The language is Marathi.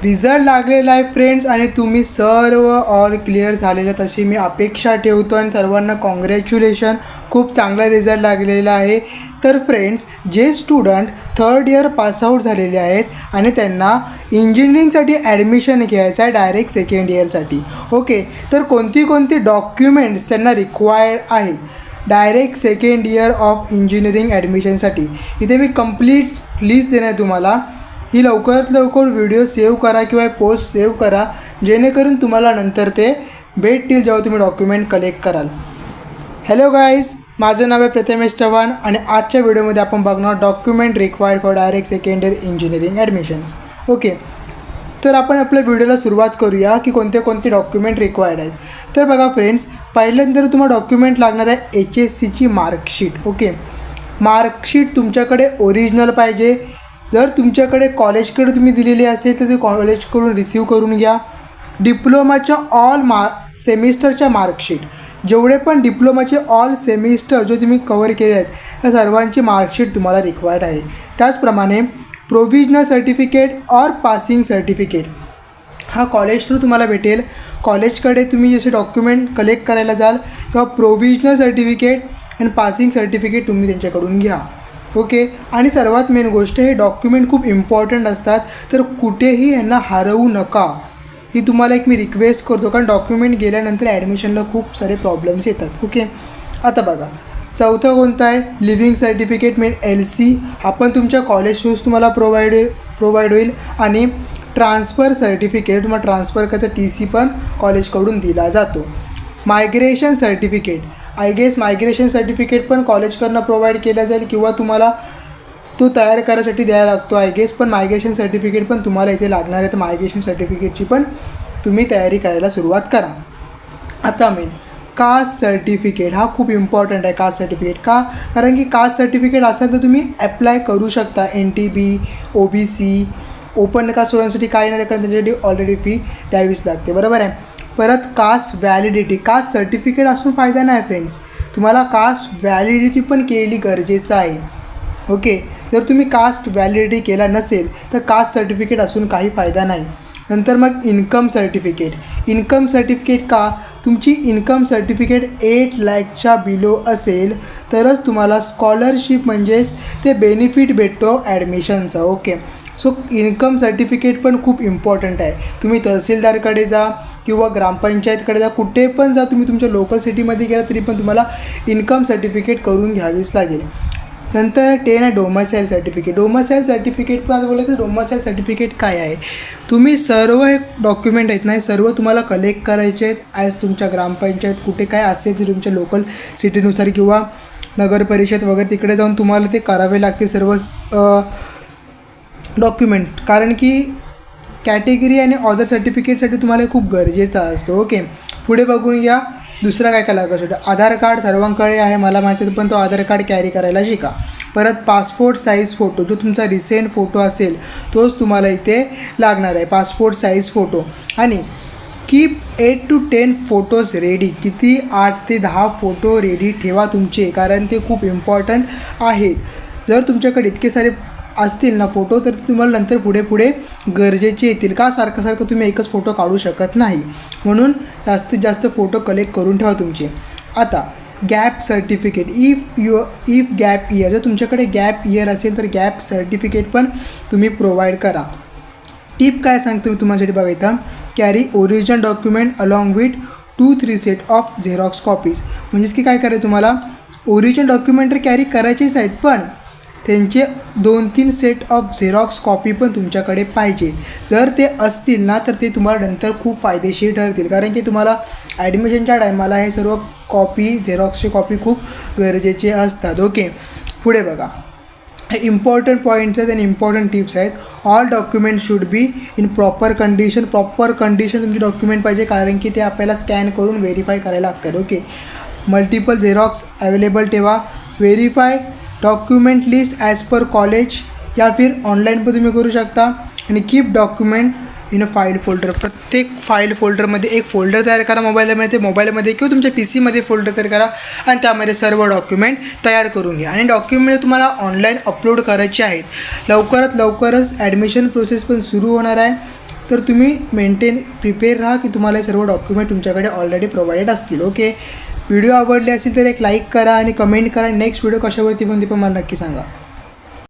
रिझल्ट लागलेला आहे फ्रेंड्स आणि तुम्ही सर्व ऑल क्लिअर झालेलं तशी मी अपेक्षा ठेवतो आणि सर्वांना कॉंग्रॅच्युलेशन. खूप चांगला रिझल्ट लागलेला आहे. तर फ्रेंड्स, जे स्टुडंट थर्ड इयर पासआउट झालेले आहेत आणि त्यांना इंजिनिअरिंगसाठी ॲडमिशन घ्यायचं आहे डायरेक्ट सेकंड इयरसाठी, ओके, तर कोणती डॉक्युमेंट्स त्यांना रिक्वायर्ड आहेत direct second year of engineering ॲडमिशनसाठी, इथे मी कंप्लीट लिस्ट देणार तुम्हाला. ही लवकरात लवकर व्हिडिओ सेव्ह करा किंवा पोस्ट सेव्ह करा, जेणेकरून तुम्हाला नंतर ते भेटतील जेव्हा तुम्ही डॉक्युमेंट कलेक्ट कराल. हॅलो गाईज, माझं नाव आहे प्रथमेश चव्हाण आणि आजच्या व्हिडिओमध्ये आपण बघणार document required for direct second year engineering admissions. Okay, तर आपण आपल्या व्हिडिओला सुरुवात करूया की कोणते डॉक्युमेंट रिक्वायर्ड आहेत. तर बघा फ्रेंड्स, पहिल्यांदा तुम्हाला डॉक्युमेंट लागणार आहे HSCची मार्कशीट. ओके, मार्कशीट तुमच्याकडे ओरिजिनल पाहिजे. जर तुमच्याकडे कॉलेजकडे तुम्ही दिलेली असेल तर ते कॉलेजकडून रिसीव करून घ्या. डिप्लोमाच्या ऑल सेमिस्टरच्या मार्कशीट, जेवढे पण डिप्लोमाचे ऑल सेमिस्टर जो तुम्ही कवर केले आहेत त्या सर्वांची मार्कशीट तुम्हाला रिक्वायर्ड आहे. त्याचप्रमाणे provisional certificate or passing certificate हा कॉलेज थ्रू तुम्हाला भेटेल. कॉलेजकडे तुम्ही जसे डॉक्युमेंट कलेक्ट करायला जाल तेव्हा प्रोव्हिजनल सर्टिफिकेट आणि पासिंग सर्टिफिकेट तुम्ही त्यांच्याकडून घ्या. ओके, आणि सर्वात मेन गोष्ट, हे डॉक्युमेंट खूप इम्पॉर्टंट असतात, तर कुठेही यांना हरवू नका. ही तुम्हाला एक मी रिक्वेस्ट करतो, कारण डॉक्युमेंट गेल्यानंतर ॲडमिशनला खूप सारे प्रॉब्लेम्स येतात. ओके, आता बघा, चौथं कोणतं आहे, लिव्हिंग सर्टिफिकेट मीन LC. हा पण तुमच्या कॉलेज थ्रूच तुम्हाला प्रोव्हाइड होईल. आणि ट्रान्सफर सर्टिफिकेट, तुम्हाला ट्रान्सफर करायचा TC पण कॉलेजकडून दिला जातो. Migration certificate, I guess migration certificate पण कॉलेजकडनं प्रोव्हाइड केलं जाईल किंवा तुम्हाला तो तयार करायसाठी द्यायला लागतो आय गेस, पण मायग्रेशन सर्टिफिकेट पण तुम्हाला इथे लागणार आहे. तर मायग्रेशन सर्टिफिकेटची पण तुम्ही तयारी करायला सुरुवात करा. आता मेन कास्ट सर्टिफिकेट, हा खूप इम्पॉर्टंट आहे. कास्ट सर्टिफिकेट का? कारण की कास्ट सर्टिफिकेट असेल तर तुम्ही ॲप्लाय करू शकता NTB, OBC, ओपन कास्ट स्टुडंटसाठी काही नाही, कारण त्याच्यासाठी ऑलरेडी फी द्यावीच लागते, बरोबर आहे. परत कास्ट व्हॅलिडिटी, कास्ट सर्टिफिकेट असून फायदा नाही फ्रेंड्स, तुम्हाला कास्ट व्हॅलिडिटी पण केली गरजेचं आहे. ओके, जर तुम्ही कास्ट व्हॅलिडिटी केला नसेल तर कास्ट सर्टिफिकेट असून काही फायदा नाही. नंतर मग इन्कम सर्टिफिकेट. इन्कम सर्टिफिकेट का? तुमची इन्कम सर्टिफिकेट 8 लाखच्या बिलो असेल तरच तुम्हाला स्कॉलरशिप म्हणजेच ते बेनिफिट भेटतो ॲडमिशनचा. ओके, सो इन्कम सर्टिफिकेट पण खूप इम्पॉर्टंट आहे. तुम्ही तहसीलदारकडे जा किंवा ग्रामपंचायतकडे जा, कुठे पण जा, तुम्ही तुमच्या लोकल सिटीमध्ये गेला तरी पण तुम्हाला इन्कम सर्टिफिकेट करून घ्यावीच लागेल. नंतर 10 आहे डोमसाईल सर्टिफिकेट. डोमसाईल सर्टिफिकेट पण आता बोलायचं, डोमसाईल सर्टिफिकेट काय आहे? तुम्ही सर्व हे डॉक्युमेंट आहेत ना, सर्व तुम्हाला कलेक्ट करायचे आहेत ॲज तुमच्या ग्रामपंचायत कुठे काय असेल ते तुमच्या लोकल सिटीनुसार किंवा नगर परिषद वगैरे तिकडे जाऊन तुम्हाला ते करावे लागते सर्व डॉक्युमेंट, कारण की कॅटेगरी आणि ऑदर सर्टिफिकेटसाठी तुम्हाला खूप गरजेचा असतो. ओके, पुढे बघून घ्या दुसरा काय लागू शकतो. आधार कार्ड सर्वांकडे आहे मला माहिती आहे, पण तो आधार कार्ड कॅरी करायला शिका. परत पासपोर्ट साईज फोटो, जो तुमचा रिसेंट फोटो असेल तोच तुम्हाला इथे लागणार आहे, पासपोर्ट साईज फोटो. आणि कीप 8 to 10 फोटोज रेडी. किती? 8 ते 10 फोटो रेडी ठेवा तुमचे, कारण ते खूप इम्पॉर्टंट आहेत. जर तुमच्याकडे इतके सारे असतील ना फोटो तर तुम्हाला नंतर पुढे गरजेचे येतील. का? सारखं तुम्ही एकच फोटो काढू शकत नाही, म्हणून जास्तीत जास्त फोटो कलेक्ट करून ठेवा तुमचे. आता gap certificate, if gap year, जर तुमच्याकडे गॅप इयर असेल तर गॅप सर्टिफिकेट पण तुम्ही प्रोव्हाइड करा. टिप काय सांगतो मी तुम्हासाठी बघा इथं, carry original document along with 2-3 set of Xerox copies. म्हणजेच की काय करायचं, तुम्हाला ओरिजिनल डॉक्युमेंट तर कॅरी करायचेच आहेत, पण त्यांचे 2-3 सेट ऑफ झेरॉक्स कॉपी पण तुमच्याकडे पाहिजे. जर ते असतील ना तर ते तुम्हाला नंतर खूप फायदेशीर ठरतील, कारण की तुम्हाला ॲडमिशनच्या टायमाला हे सर्व कॉपी झेरॉक्सची कॉपी खूप गरजेचे असतात. ओके, पुढे बघा, हे इम्पॉर्टंट पॉईंट्स आहेत आणि इम्पॉर्टंट टिप्स आहेत. All document should be in proper condition. Proper condition तुमचे डॉक्युमेंट पाहिजे, कारण की ते आपल्याला स्कॅन करून व्हेरीफाय करायला लागतात. ओके, मल्टिपल झेरॉक्स अवेलेबल ठेवा. Verify document list as per college या फिर ऑनलाईन पण तुम्ही करू शकता. आणि keep document in a file folder. प्रत्येक फाईल फोल्डरमध्ये एक फोल्डर तयार करा मोबाईलमध्ये किंवा तुमच्या PCमध्ये फोल्डर तयार करा आणि त्यामध्ये सर्व डॉक्युमेंट तयार करून घ्या. आणि डॉक्युमेंट तुम्हाला ऑनलाईन अपलोड करायचे आहेत. लवकरच ॲडमिशन प्रोसेस पण सुरू होणार आहे. तर तुम्ही प्रिपेअर राहा की तुम्हाला हे सर्व डॉक्युमेंट तुमच्याकडे ऑलरेडी प्रोव्हाइडेड असतील. ओके, व्हिडिओ आवडले असेल तर एक लाईक करा आणि कमेंट करा. नेक्स्ट व्हिडिओ कशावरती पण ते पण मला नक्की सांगा.